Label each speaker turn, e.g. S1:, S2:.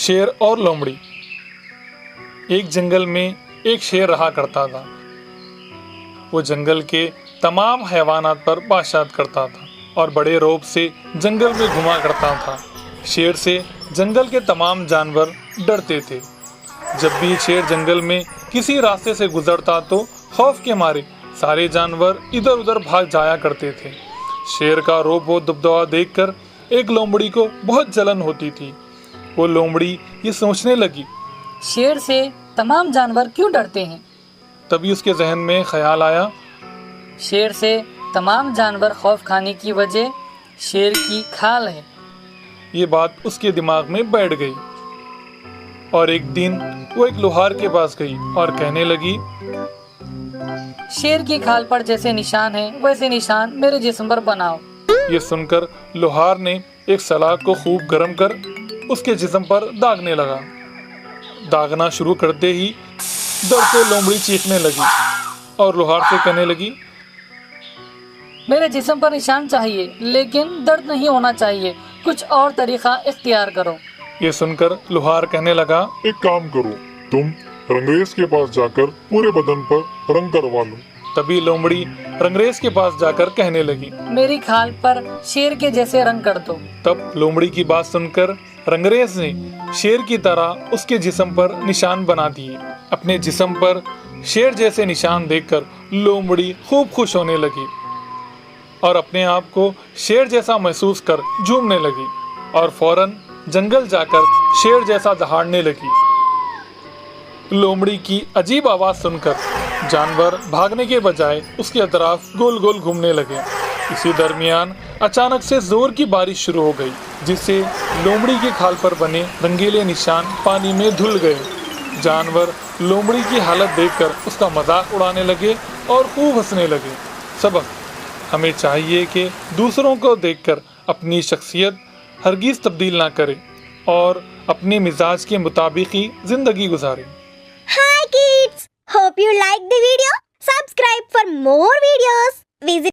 S1: शेर और लोमड़ी। एक जंगल में एक शेर रहा करता था। वो जंगल के तमाम हैवानात पर बादशाहत करता था और बड़े रौब से जंगल में घुमा करता था। शेर से जंगल के तमाम जानवर डरते थे। जब भी शेर जंगल में किसी रास्ते से गुजरता तो खौफ के मारे सारे जानवर इधर उधर भाग जाया करते थे। शेर का रौब व दबदबा देखकर एक लोमड़ी को बहुत जलन होती थी। वो लोमड़ी ये सोचने लगी,
S2: शेर से तमाम जानवर क्यों डरते हैं?
S1: तभी उसके जहन में ख्याल आया,
S2: शेर से तमाम जानवर खौफ खाने की वजह शेर की खाल है।
S1: ये बात उसके दिमाग में बैठ गई और एक दिन वो एक लोहार के पास गई और कहने लगी,
S2: शेर की खाल पर जैसे निशान है वैसे निशान मेरे जिस्म पर बनाओ।
S1: ये सुनकर लोहार ने एक सलाख को खूब गर्म कर उसके जिस्म पर दागने लगा। दागना शुरू करते ही दर्द से लोमड़ी चीखने लगी और लोहार से कहने लगी,
S2: मेरे जिस्म पर निशान चाहिए लेकिन दर्द नहीं होना चाहिए, कुछ और तरीका इख्तियार करो।
S1: ये सुनकर लोहार कहने लगा,
S3: एक काम करो, तुम रंगरेज के पास जाकर पूरे बदन पर रंग करवा लो।
S1: तभी लोमड़ी रंगरेज के पास जाकर कहने लगी,
S2: मेरी खाल पर शेर के जैसे रंग कर दो।
S1: तब लोमड़ी की बात सुनकर रंगरेज ने शेर की तरह उसके जिस्म पर निशान बना दिए। अपने जिस्म पर शेर जैसे निशान देखकर लोमड़ी खूब खुश होने लगी और अपने आप को शेर जैसा महसूस कर झूमने लगी और फौरन जंगल जाकर शेर जैसा दहाड़ने लगी। लोमड़ी की अजीब आवाज़ सुनकर जानवर भागने के बजाय उसके अतराफ गोल गोल घूमने लगे। इसी दरमियान अचानक से जोर की बारिश शुरू हो गई, जिससे लोमड़ी की खाल पर बने रंगीले निशान पानी में धुल गए। जानवर लोमड़ी की हालत देखकर उसका मजाक उड़ाने लगे और खूब हंसने लगे। सबक: हमें चाहिए कि दूसरों को देखकर अपनी शख्सियत हरगिज़ तब्दील ना करें और अपने मिजाज के मुताबिक ही ज़िंदगी गुजारें।
S4: Hi kids! Hope you like the video. Subscribe for more videos. Visit